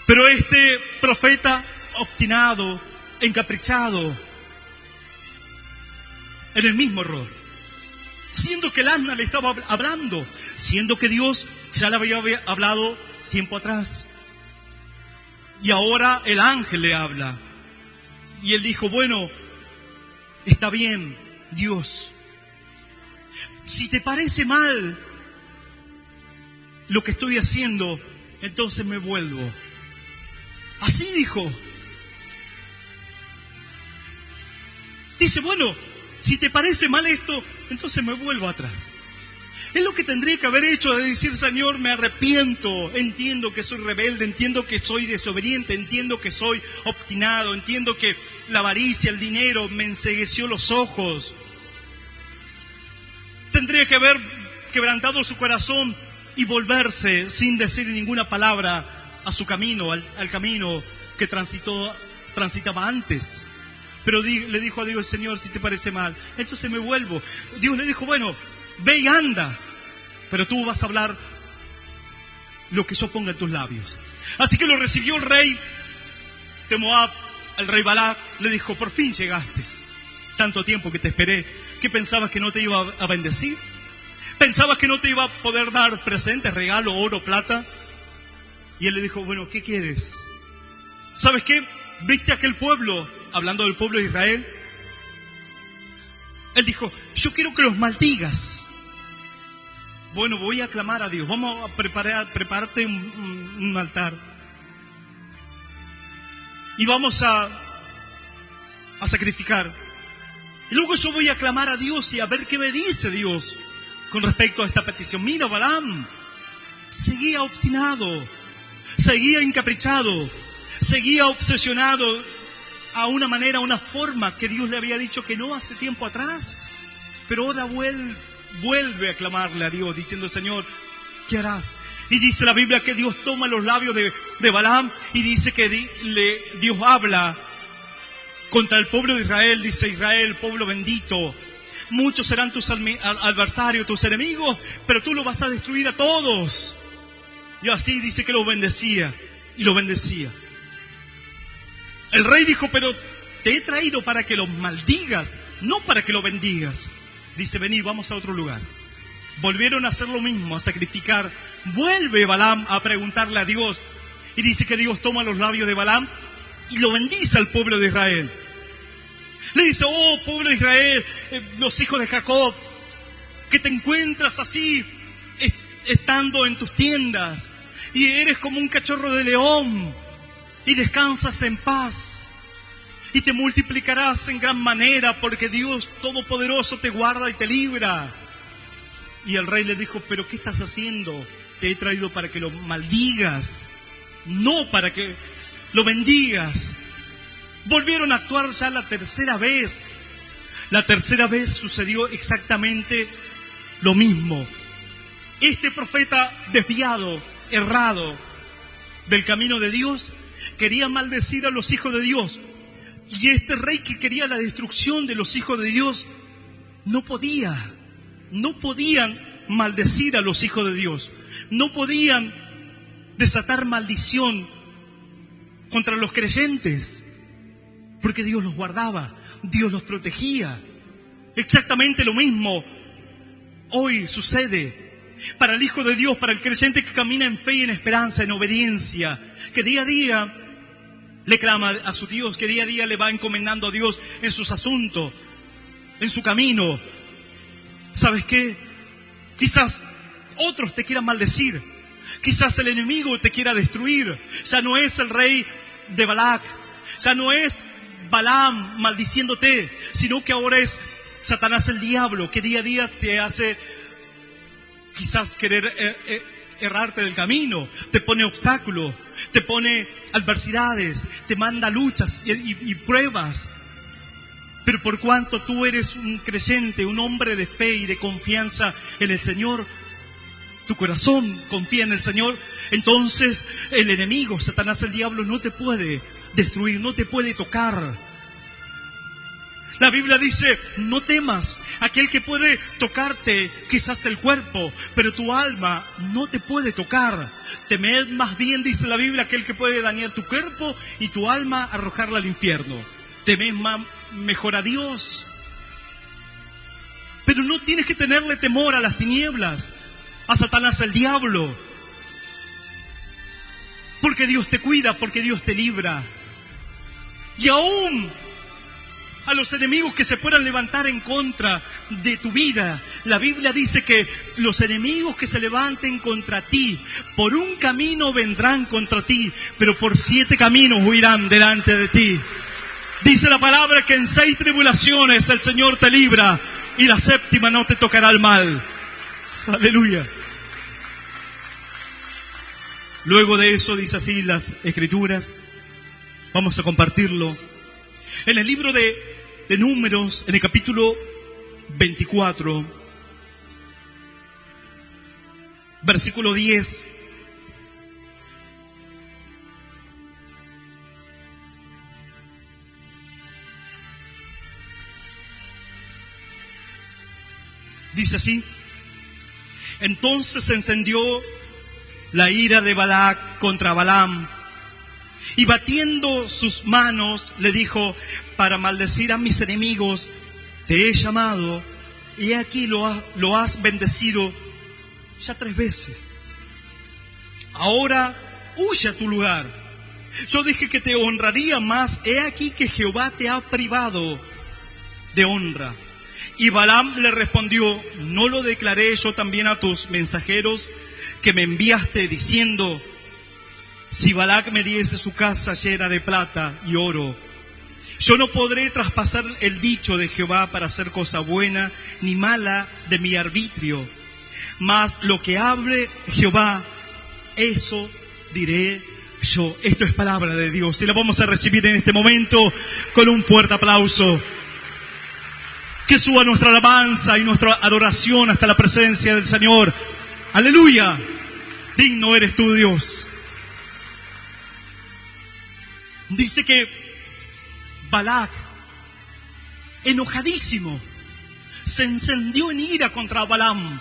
Pero este profeta obstinado, encaprichado, en el mismo error, siendo que el asna le estaba hablando, siendo que Dios ya le había hablado tiempo atrás. Y ahora el ángel le habla. Y él dijo, bueno, está bien, Dios. Si te parece mal lo que estoy haciendo, entonces me vuelvo. Así dijo. Dice, bueno, si te parece mal esto, entonces me vuelvo atrás. Es lo que tendría que haber hecho, de decir, Señor, me arrepiento, entiendo que soy rebelde, entiendo que soy desobediente, entiendo que soy obstinado, entiendo que la avaricia, el dinero me encegueció los ojos. Tendría que haber quebrantado su corazón y volverse sin decir ninguna palabra a su camino, al camino que transitaba antes. Pero le dijo a Dios, Señor, si te parece mal, entonces me vuelvo. Dios le dijo, bueno, ve y anda, pero tú vas a hablar lo que yo ponga en tus labios. Así que lo recibió el rey de Moab, el rey Balac, le dijo, por fin llegaste. Tanto tiempo que te esperé, ¿qué pensabas que no te iba a bendecir? ¿Pensabas que no te iba a poder dar presentes, regalo, oro, plata? Y él le dijo, bueno, ¿qué quieres? ¿Sabes qué? ¿Viste aquel pueblo? Hablando del pueblo de Israel. Él dijo, yo quiero que los maldigas. Bueno, voy a clamar a Dios. Vamos a prepararte un altar. Y vamos a sacrificar. Y luego yo voy a clamar a Dios y a ver qué me dice Dios con respecto a esta petición. Mira, Balaam seguía obstinado, seguía encaprichado, seguía obsesionado a una manera, a una forma que Dios le había dicho que no hace tiempo atrás. Pero ahora vuelve a clamarle a Dios diciendo, Señor, ¿qué harás? Y dice la Biblia que Dios toma los labios de Balaam y dice que Dios habla contra el pueblo de Israel. Dice, Israel, pueblo bendito, muchos serán tus adversarios, tus enemigos, pero tú los vas a destruir a todos. Y así dice que los bendecía y los bendecía. El rey dijo, pero te he traído para que lo maldigas, no para que lo bendigas. Dice, vení, vamos a otro lugar. Volvieron a hacer lo mismo, a sacrificar. Vuelve Balaam a preguntarle a Dios. Y dice que Dios toma los labios de Balaam y lo bendice al pueblo de Israel. Le dice, oh pueblo de Israel, los hijos de Jacob, que te encuentras así, estando en tus tiendas, y eres como un cachorro de león, y descansas en paz, y te multiplicarás en gran manera, porque Dios Todopoderoso te guarda y te libra. Y el rey le dijo, pero ¿qué estás haciendo? Te he traído para que lo maldigas, no para que lo bendigas. Volvieron a actuar ya la tercera vez. La tercera vez sucedió exactamente lo mismo. Este profeta desviado, errado del camino de Dios, quería maldecir a los hijos de Dios. Y este rey que quería la destrucción de los hijos de Dios, no podían maldecir a los hijos de Dios. No podían desatar maldición contra los creyentes, porque Dios los guardaba, Dios los protegía. Exactamente lo mismo hoy sucede para el Hijo de Dios, para el creyente que camina en fe y en esperanza, en obediencia, que día a día le clama a su Dios, que día a día le va encomendando a Dios en sus asuntos, en su camino. ¿Sabes qué? Quizás otros te quieran maldecir, quizás el enemigo te quiera destruir. Ya no es el rey de Balac, ya no es Balaam maldiciéndote, sino que ahora es Satanás el diablo, que día a día te hace quizás querer errarte del camino, te pone obstáculos, te pone adversidades, te manda luchas y pruebas. Pero por cuanto tú eres un creyente, un hombre de fe y de confianza en el Señor, tu corazón confía en el Señor, entonces el enemigo, Satanás el diablo, no te puede destruir, no te puede tocar. La Biblia dice, no temas, aquel que puede tocarte quizás el cuerpo, pero tu alma no te puede tocar. Temed más bien, dice la Biblia, aquel que puede dañar tu cuerpo y tu alma arrojarla al infierno. Temed mejor a Dios. Pero no tienes que tenerle temor a las tinieblas, a Satanás el diablo, porque Dios te cuida, porque Dios te libra. Y aún a los enemigos que se puedan levantar en contra de tu vida, la Biblia dice que los enemigos que se levanten contra ti, por un camino vendrán contra ti, pero por 7 caminos huirán delante de ti. Dice la palabra que en 6 tribulaciones el Señor te libra y la 7ª no te tocará el mal. Aleluya. Luego de eso, dice así las Escrituras, vamos a compartirlo. En el libro de Números, en el capítulo 24, versículo 10, dice así: entonces se encendió la ira de Balac contra Balaam, y batiendo sus manos le dijo, para maldecir a mis enemigos te he llamado, y aquí lo has bendecido ya 3 veces. Ahora huye a tu lugar. Yo dije que te honraría más, he aquí que Jehová te ha privado de honra. Y Balaam le respondió, ¿no lo declaré yo también a tus mensajeros que me enviaste diciendo, si Balac me diese su casa llena de plata y oro, yo no podré traspasar el dicho de Jehová para hacer cosa buena ni mala de mi arbitrio? Mas lo que hable Jehová, eso diré yo. Esto es palabra de Dios y la vamos a recibir en este momento con un fuerte aplauso. Que suba nuestra alabanza y nuestra adoración hasta la presencia del Señor. Aleluya. Digno eres tú, Dios. Dice que Balac, enojadísimo, se encendió en ira contra Balaam,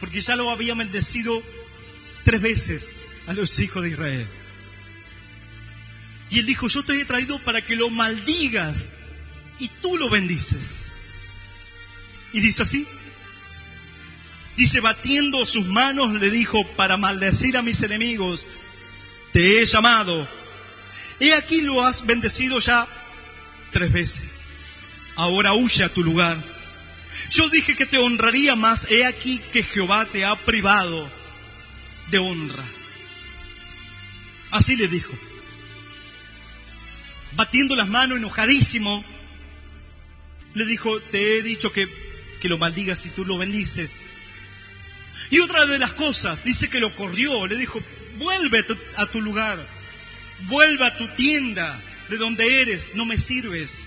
porque ya lo había maldecido 3 veces a los hijos de Israel. Y él dijo, yo te he traído para que lo maldigas y tú lo bendices. Y dice así. Dice, batiendo sus manos, le dijo, para maldecir a mis enemigos, te he llamado. He aquí lo has bendecido ya 3 veces. Ahora huye a tu lugar. Yo dije que te honraría más. He aquí que Jehová te ha privado de honra. Así le dijo. Batiendo las manos, enojadísimo, le dijo, te he dicho que lo maldigas y tú lo bendices. Y otra de las cosas, dice que lo corrió, le dijo, vuelve a tu lugar, vuelve a tu tienda de donde eres, no me sirves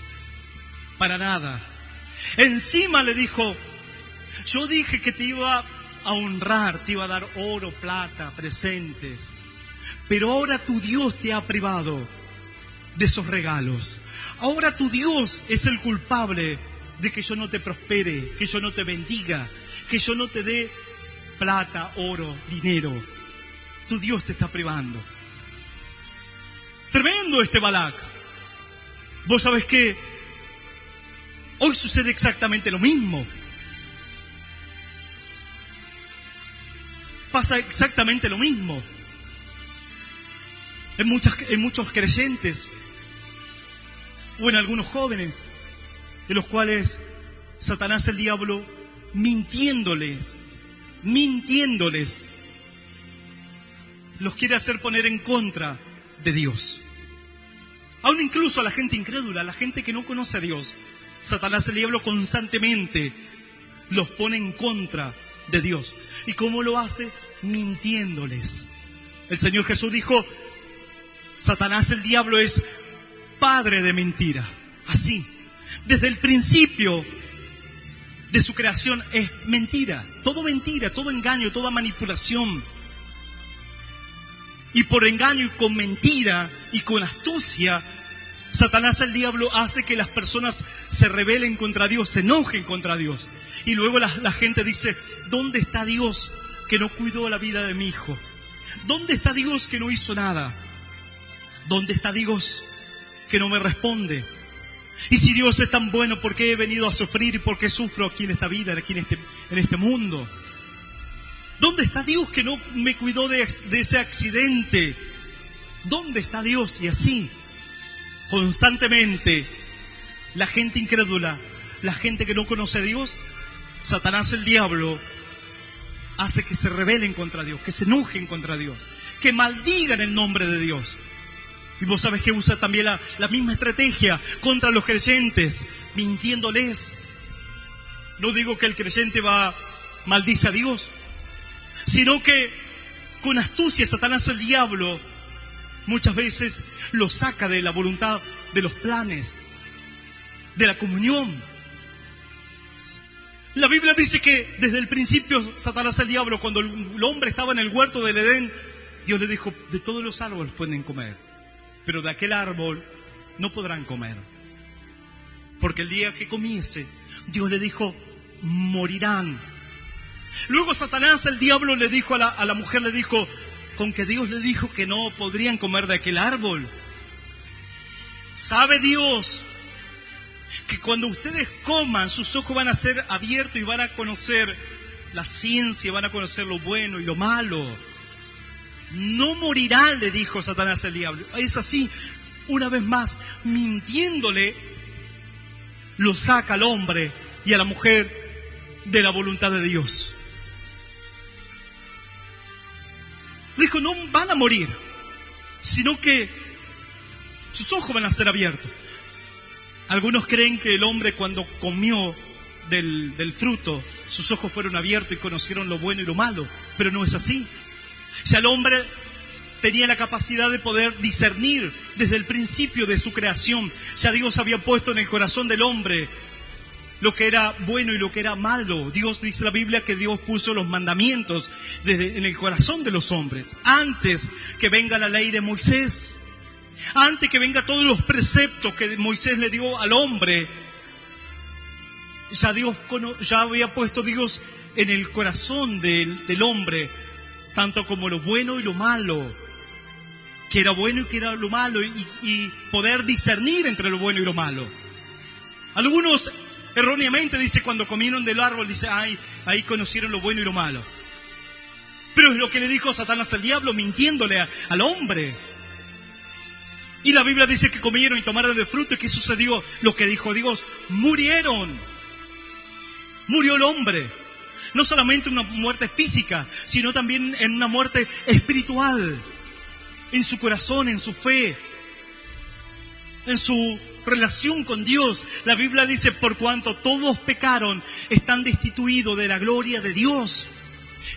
para nada. Encima le dijo, yo dije que te iba a honrar, te iba a dar oro, plata, presentes, pero ahora tu Dios te ha privado de esos regalos. Ahora tu Dios es el culpable de que yo no te prospere, que yo no te bendiga, que yo no te dé plata, oro, dinero. Tu Dios te está privando. Tremendo este Balac. Vos sabés que hoy sucede exactamente lo mismo. Pasa exactamente lo mismo. En muchos creyentes o en algunos jóvenes, de los cuales Satanás, el diablo, mintiéndoles, los quiere hacer poner en contra de Dios. Aún incluso a la gente incrédula, a la gente que no conoce a Dios, Satanás, el diablo, constantemente los pone en contra de Dios. ¿Y cómo lo hace? Mintiéndoles. El Señor Jesús dijo, Satanás, el diablo, es padre de mentira. Así, desde el principio de su creación es mentira, todo engaño, toda manipulación. Y por engaño y con mentira y con astucia, Satanás, el diablo, hace que las personas se rebelen contra Dios, se enojen contra Dios. Y luego la gente dice, ¿dónde está Dios que no cuidó la vida de mi hijo? ¿Dónde está Dios que no hizo nada? ¿Dónde está Dios que no me responde? Y si Dios es tan bueno, ¿por qué he venido a sufrir y por qué sufro aquí en esta vida, aquí en este mundo? ¿Dónde está Dios que no me cuidó de ese accidente? ¿Dónde está Dios? Y así, constantemente, la gente incrédula, la gente que no conoce a Dios, Satanás, el diablo, hace que se rebelen contra Dios, que se enojen contra Dios, que maldigan el nombre de Dios. Y vos sabés que usa también la misma estrategia contra los creyentes, mintiéndoles. No digo que el creyente maldice a Dios, sino que con astucia Satanás, el diablo, muchas veces lo saca de la voluntad, de los planes, de la comunión. La Biblia dice que desde el principio Satanás, el diablo, cuando el hombre estaba en el huerto del Edén, Dios le dijo, de todos los árboles pueden comer, pero de aquel árbol no podrán comer, porque el día que comiese, Dios le dijo, morirán. Luego Satanás, el diablo, le dijo a la mujer, le dijo, con que Dios le dijo que no podrían comer de aquel árbol. ¿Sabe Dios que cuando ustedes coman, sus ojos van a ser abiertos y van a conocer la ciencia, van a conocer lo bueno y lo malo? No morirán, le dijo Satanás, el diablo. Es así, una vez más, mintiéndole, lo saca al hombre y a la mujer de la voluntad de Dios. Dijo, no van a morir, sino que sus ojos van a ser abiertos. Algunos creen que el hombre, cuando comió del fruto, sus ojos fueron abiertos y conocieron lo bueno y lo malo, pero no es así. Ya el hombre tenía la capacidad de poder discernir desde el principio de su creación. Ya Dios había puesto en el corazón del hombre lo que era bueno y lo que era malo. Dios, dice la Biblia, que Dios puso los mandamientos en el corazón de los hombres, antes que venga la ley de Moisés, antes que venga todos los preceptos que Moisés le dio al hombre. Ya había puesto Dios en el corazón del hombre, tanto como lo bueno y lo malo, que era bueno y que era lo malo, y poder discernir entre lo bueno y lo malo. Algunos erróneamente dicen, cuando comieron del árbol, dice, ay, ahí conocieron lo bueno y lo malo. Pero es lo que le dijo Satanás al diablo, mintiéndole al hombre. Y la Biblia dice que comieron y tomaron del fruto. ¿Y qué sucedió? Lo que dijo Dios, murieron. Murió el hombre. No solamente una muerte física, sino también en una muerte espiritual. En su corazón, en su fe, en su relación con Dios. La Biblia dice, por cuanto todos pecaron, están destituidos de la gloria de Dios.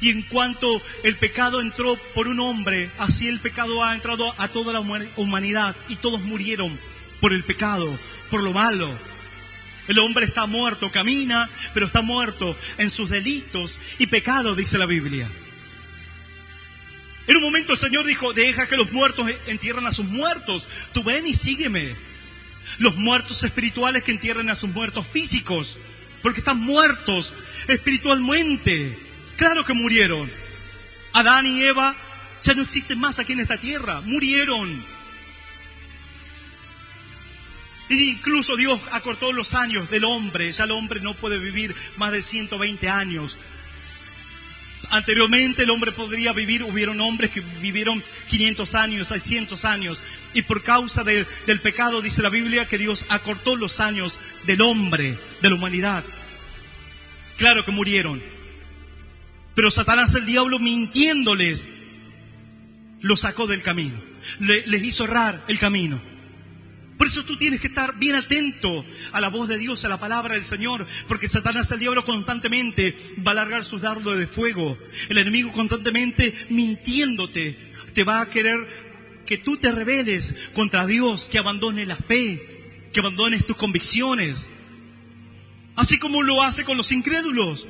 Y en cuanto el pecado entró por un hombre, así el pecado ha entrado a toda la humanidad, y todos murieron por el pecado, por lo malo. El hombre está muerto, camina, pero está muerto en sus delitos y pecados, dice la Biblia. En un momento el Señor dijo, deja que los muertos entierren a sus muertos. Tú ven y sígueme. Los muertos espirituales que entierren a sus muertos físicos, porque están muertos espiritualmente. Claro que murieron. Adán y Eva ya no existen más aquí en esta tierra. Murieron. Y incluso Dios acortó los años del hombre. Ya el hombre no puede vivir más de 120 años. Anteriormente el hombre podría vivir, hubieron hombres que vivieron 500 años, 600 años. Y por causa del pecado, dice la Biblia, que Dios acortó los años del hombre, de la humanidad. Claro que murieron. Pero Satanás, el diablo, mintiéndoles, los sacó del camino. Les hizo errar el camino. Por eso tú tienes que estar bien atento a la voz de Dios, a la palabra del Señor, porque Satanás, el diablo, constantemente va a largar sus dardos de fuego. El enemigo constantemente mintiéndote, te va a querer que tú te rebeles contra Dios, que abandones la fe, que abandones tus convicciones. Así como lo hace con los incrédulos,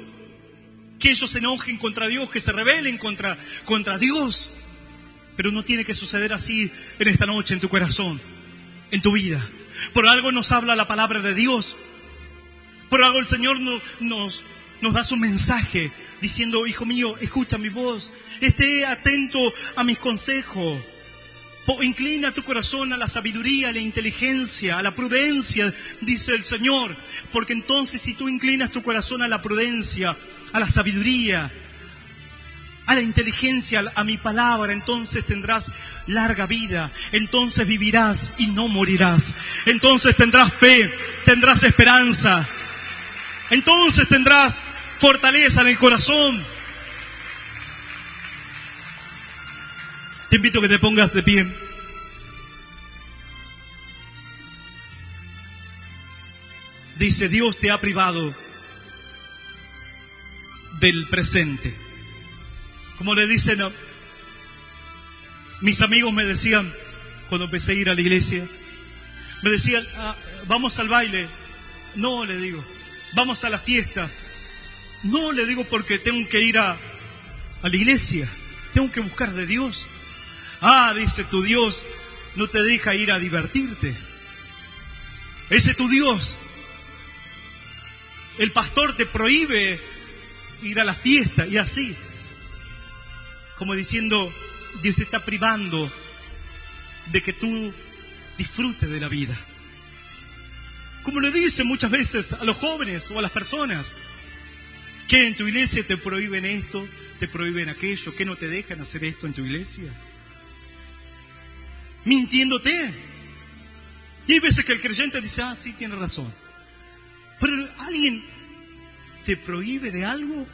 que ellos se enojen contra Dios, que se rebelen contra Dios. Pero no tiene que suceder así en esta noche, en tu corazón, en tu vida. Por algo nos habla la palabra de Dios. Por algo el Señor nos da su mensaje diciendo, hijo mío, escucha mi voz, esté atento a mis consejos. Inclina tu corazón a la sabiduría, a la inteligencia, a la prudencia, dice el Señor. Porque entonces, si tú inclinas tu corazón a la prudencia, a la sabiduría, a la inteligencia, a mi palabra, entonces tendrás larga vida, entonces vivirás y no morirás, entonces tendrás fe, tendrás esperanza, entonces tendrás fortaleza en el corazón. Te invito a que te pongas de pie. Dice, Dios te ha privado del presente. Como le dicen, mis amigos me decían, cuando empecé a ir a la iglesia, me decían, vamos al baile. No, le digo, vamos a la fiesta. No, le digo, porque tengo que ir a la iglesia, tengo que buscar de Dios. Dice, tu Dios no te deja ir a divertirte. Ese es tu Dios. El pastor te prohíbe ir a la fiesta, y así. Como diciendo, Dios te está privando de que tú disfrutes de la vida. Como le dicen muchas veces a los jóvenes o a las personas, que en tu iglesia te prohíben esto, te prohíben aquello, que no te dejan hacer esto en tu iglesia. Mintiéndote. Y hay veces que el creyente dice, sí, tiene razón. Pero ¿alguien te prohíbe de algo?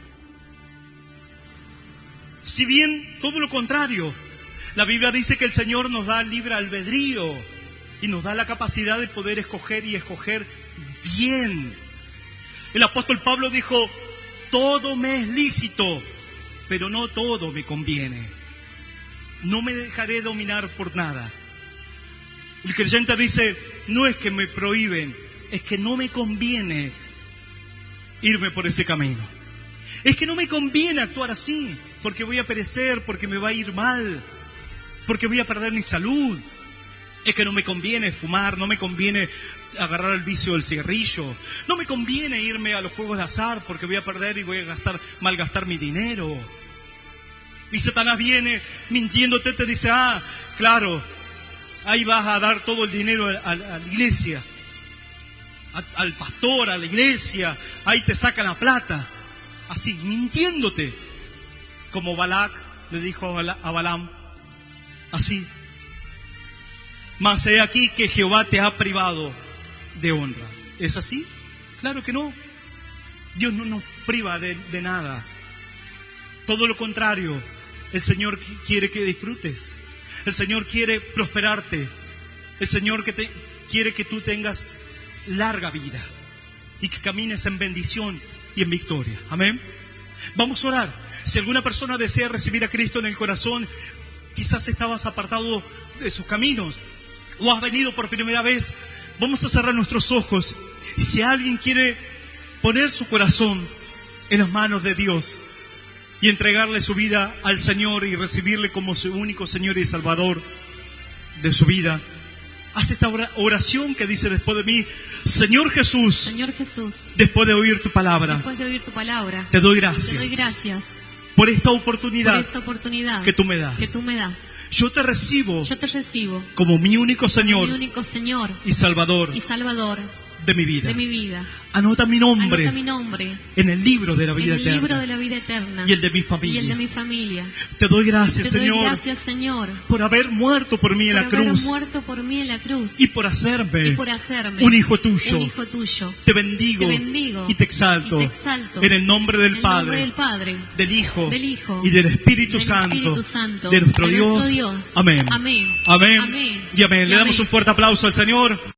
Si bien todo lo contrario, la Biblia dice que el Señor nos da libre albedrío y nos da la capacidad de poder escoger y escoger bien. El apóstol Pablo dijo, todo me es lícito, pero no todo me conviene. No me dejaré dominar por nada. El creyente dice, no es que me prohíben, es que no me conviene irme por ese camino. Es que no me conviene actuar así, porque voy a perecer, porque me va a ir mal, porque voy a perder mi salud. Es que no me conviene fumar, no me conviene agarrar el vicio del cigarrillo, no me conviene irme a los juegos de azar porque voy a perder y voy a malgastar mi dinero. Y Satanás viene mintiéndote, te dice, claro, ahí vas a dar todo el dinero a la iglesia, al pastor, a la iglesia, ahí te sacan la plata. Así, mintiéndote. Como Balac le dijo a Balaam, así. Mas he aquí que Jehová te ha privado de honra. ¿Es así? Claro que no. Dios no nos priva de nada. Todo lo contrario, el Señor quiere que disfrutes. El Señor quiere prosperarte. El Señor quiere que tú tengas larga vida y que camines en bendición y en victoria. Amén. Vamos a orar. Si alguna persona desea recibir a Cristo en el corazón, quizás estabas apartado de sus caminos o has venido por primera vez, vamos a cerrar nuestros ojos. Si alguien quiere poner su corazón en las manos de Dios y entregarle su vida al Señor y recibirle como su único Señor y Salvador de su vida, haz esta oración que dice después de mí: Señor Jesús, Señor Jesús, después de oír tu palabra, te doy gracias por esta oportunidad que tú me das. Yo te recibo como mi único Señor y Salvador de mi vida. Anota mi nombre en el libro de la vida eterna y el de mi familia. Te doy gracias, Señor, por haber muerto por mí en la cruz y por hacerme un hijo tuyo. Te bendigo y te exalto en el nombre del Padre, del Hijo y del Espíritu Santo de nuestro Dios. Amén. Amén y amén. Le damos un fuerte aplauso al Señor.